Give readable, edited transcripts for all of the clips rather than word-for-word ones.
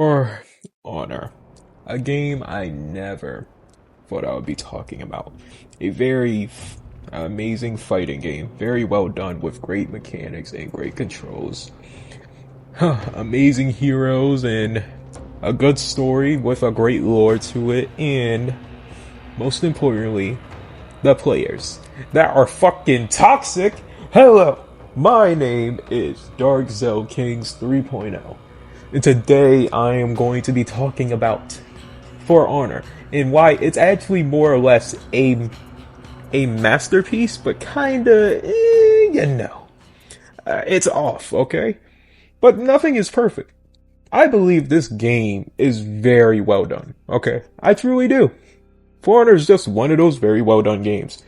For Honor, a game I never thought I would be talking about. A very amazing fighting game, very well done with great mechanics and great controls. Amazing heroes and a good story with a great lore to it, and most importantly, the players that are fucking toxic. Hello, my name is Dark Zell Kings 3.0. And today I am going to be talking about For Honor and why it's actually more or less a masterpiece, but kinda, it's off, okay? But nothing is perfect. I believe this game is very well done, okay? I truly do. For Honor is just one of those very well done games.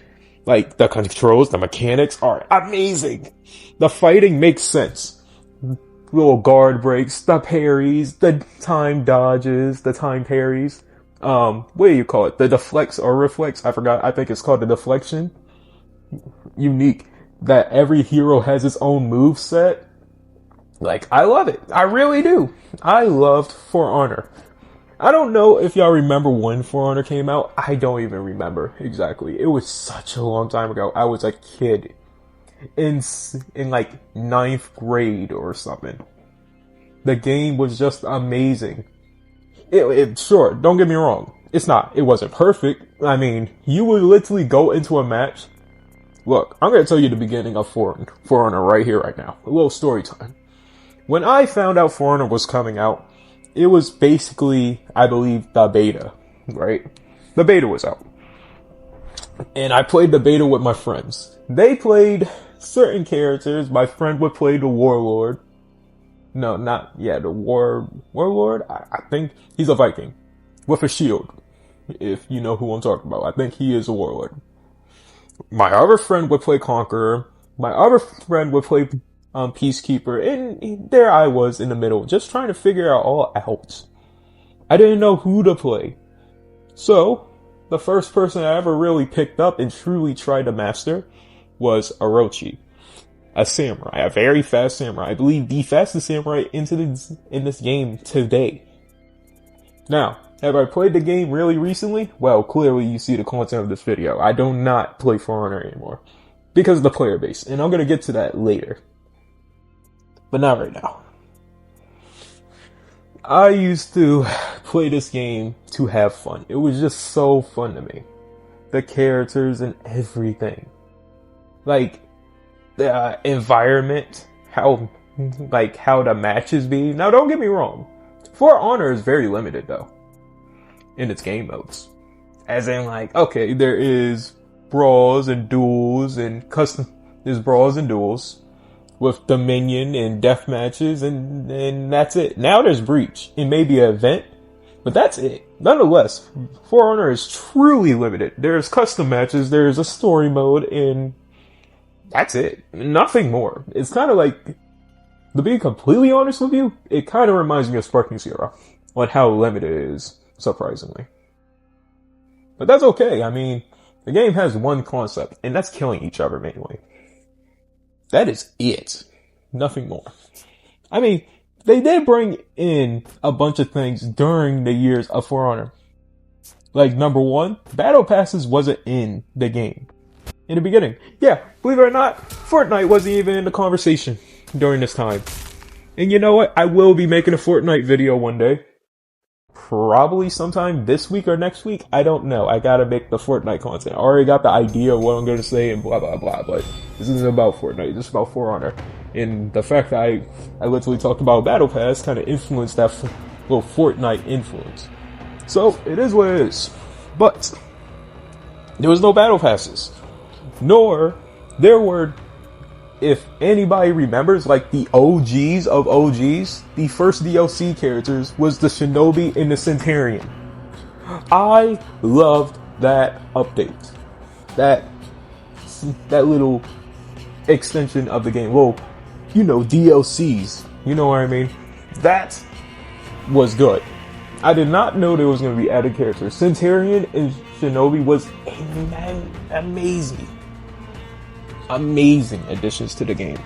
Like, the controls, the mechanics are amazing. The fighting makes sense. Little guard breaks, the parries, the time dodges, the time parries. What do you call it? The deflects or reflex? I forgot. I think it's called the deflection. Unique. That every hero has its own move set. Like, I love it. I really do. I loved For Honor. I don't know if y'all remember when For Honor came out. I don't even remember exactly. It was such a long time ago. I was a kid. In like 9th grade or something. The game was just amazing. Sure, don't get me wrong. It wasn't perfect. I mean, you would literally go into a match. Look, I'm gonna tell you the beginning of For Honor right here, right now. A little story time. When I found out For Honor was coming out, it was basically, I believe, the beta, right? The beta was out. And I played the beta with my friends. They played certain characters. My friend would play the Warlord. No, the Warlord? I think he's a Viking. With a shield. If you know who I'm talking about. I think he is a Warlord. My other friend would play Conqueror. My other friend would play Peacekeeper. And there I was in the middle, just trying to figure it all out. I didn't know who to play. So, the first person I ever really picked up and truly tried to master was Orochi. A samurai, a very fast samurai. I believe the fastest samurai in this game today. Now, have I played the game really recently? Well, clearly you see the content of this video. I do not play For Honor anymore. Because of the player base, and I'm gonna get to that later. But not right now. I used to play this game to have fun. It was just so fun to me. The characters and everything. Like, the environment, how the matches be. Now, don't get me wrong. For Honor is very limited, though. In its game modes. As in, okay, there is brawls and duels and there's brawls and duels. With Dominion and death matches, and that's it. Now there's Breach. It may be an event, but that's it. Nonetheless, For Honor is truly limited. There's custom matches, there's a story mode, and that's it. Nothing more. It's kind of like, to be completely honest with you, it kind of reminds me of Sparking Zero. On how limited it is, surprisingly. But that's okay. I mean, the game has one concept, and that's killing each other mainly. That is it. Nothing more. I mean, they did bring in a bunch of things during the years of For Honor. Like, number one, battle passes wasn't in the game. In the beginning. Yeah, believe it or not, Fortnite wasn't even in the conversation during this time. And you know what? I will be making a Fortnite video one day. Probably sometime this week or next week. I don't know. I gotta make the Fortnite content. I already got the idea of what I'm gonna say and blah blah blah, but this isn't about Fortnite, this is about For Honor. And the fact that I literally talked about Battle Pass kind of influenced that little Fortnite influence. So, it is what it is. But, there was no Battle Passes. Nor, there were, if anybody remembers, like the OGs of OGs, the first DLC characters was the Shinobi and the Centurion. I loved that update. That little extension of the game. Well, DLCs. You know what I mean? That was good. I did not know there was going to be added characters. Centurion and Shinobi was amazing. Amazing additions to the game.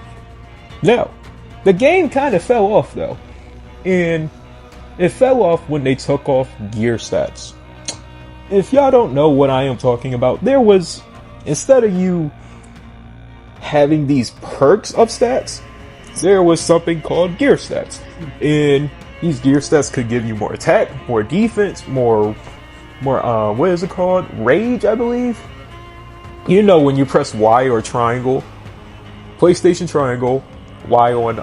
Now, the game kind of fell off though. And It fell off when they took off gear stats. If y'all don't know what I am talking about, there was, instead of you having these perks of stats, there was something called gear stats. And these gear stats could give you more attack, more defense, more what is it called? Rage, I believe. You know, when you press Y or triangle, PlayStation triangle, Y on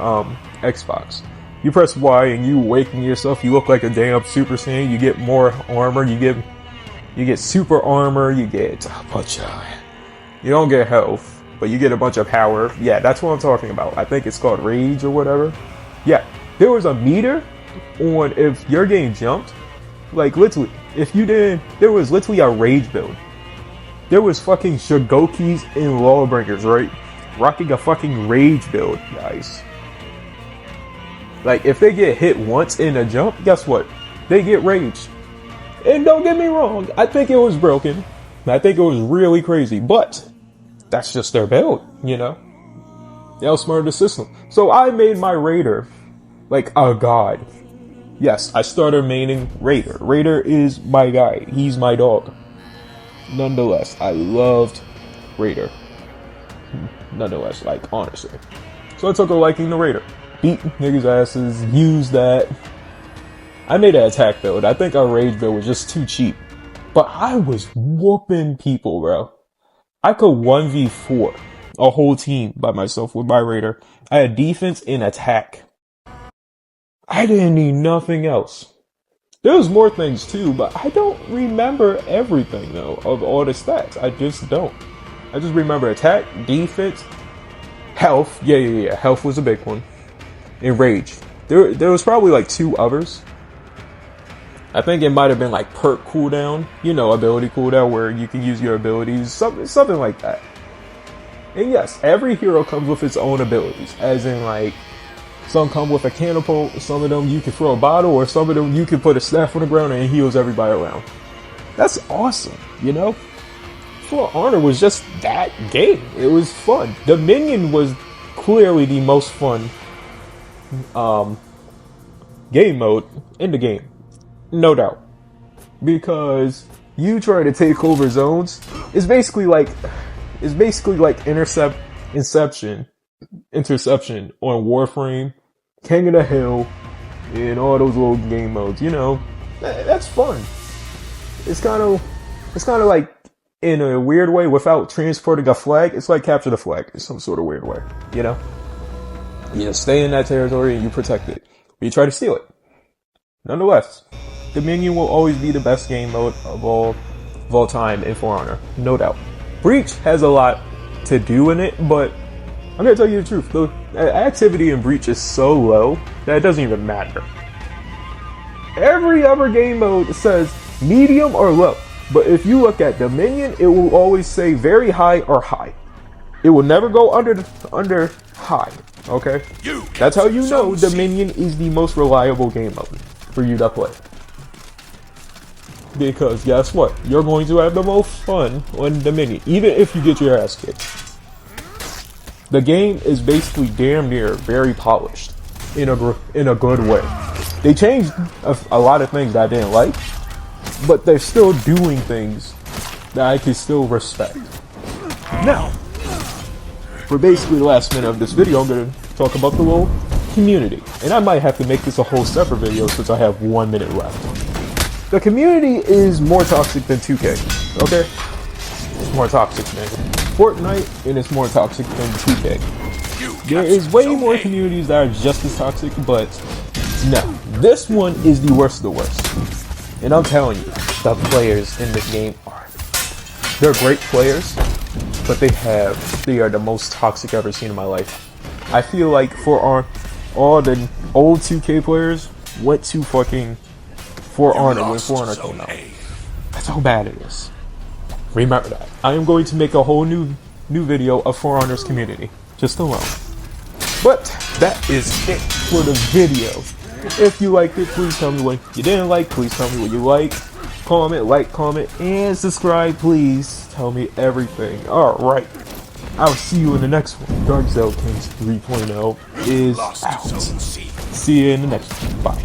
Xbox. You press Y and you awaken yourself, you look like a damn Super Saiyan, you get more armor, you get super armor, you get a bunch of, you don't get health, but you get a bunch of power. Yeah, that's what I'm talking about. I think it's called Rage or whatever. Yeah, there was a meter on if your game jumped, like literally, if you did, there was literally a Rage build. There was fucking Shigokis and Lawbringers, right? Rocking a fucking Rage build, guys. Like, if they get hit once in a jump, guess what? They get Rage. And don't get me wrong, I think it was broken. I think it was really crazy, but that's just their build, you know? They outsmarted the system. So I made my Raider like a god. Yes, I started maining Raider. Raider is my guy. He's my dog. Nonetheless, I loved Raider. Nonetheless, like, honestly. So I took a liking to Raider. Beat niggas' asses, used that. I made an attack build. I think our Rage build was just too cheap. But I was whooping people, bro. I could 1v4 a whole team by myself with my Raider. I had defense and attack. I didn't need nothing else. There was more things too, but I don't remember everything though of all the stats. I just don't. I just remember attack, defense, health. Yeah. Health was a big one. And rage. There was probably like two others. I think it might have been like perk cooldown, you know, ability cooldown where you can use your abilities, something like that. And yes, every hero comes with its own abilities, as in like, some come with a catapult, some of them you can throw a bottle, or some of them you can put a staff on the ground and it heals everybody around. That's awesome, you know? For Honor was just that game. It was fun. Dominion was clearly the most fun game mode in the game. No doubt. Because you try to take over zones, it's basically like Interception on Warframe, King of the Hill, and all those little game modes. You know, that's fun. It's kind of like, in a weird way, without transporting a flag, it's like capture the flag in some sort of weird way. You know, you stay in that territory and you protect it, but you try to steal it. Nonetheless, Dominion will always be the best game mode of all time in For Honor, no doubt. Breach has a lot to do in it, but I'm gonna tell you the truth. The activity in Breach is so low that it doesn't even matter. Every other game mode says medium or low, but if you look at Dominion, it will always say very high or high. It will never go under high. Okay, that's how you know Dominion is the most reliable game mode for you to play. Because guess what? You're going to have the most fun on Dominion, even if you get your ass kicked. The game is basically damn near very polished in a good way. They changed a lot of things that I didn't like, but they're still doing things that I can still respect. Now, for basically the last minute of this video, I'm going to talk about the little community. And I might have to make this a whole separate video since I have 1 minute left. The community is more toxic than 2K, okay? It's more toxic than Fortnite, and it's more toxic than 2K. There is way more communities that are just as toxic, but no. This one is the worst of the worst. And I'm telling you, the players in this game they're great players, but they are the most toxic I've ever seen in my life. I feel like for all the old 2K players went to fucking For Honor when For Honor came out. That's how bad it is. Remember that. I am going to make a whole new video of For Honor's community. Just alone. But that is it for the video. If you liked it, please tell me what you didn't like. Please tell me what you like. Comment, and subscribe, please. Tell me everything. Alright. I'll see you in the next one. Dark Zell Kings 3.0 is out. See you in the next one. Bye.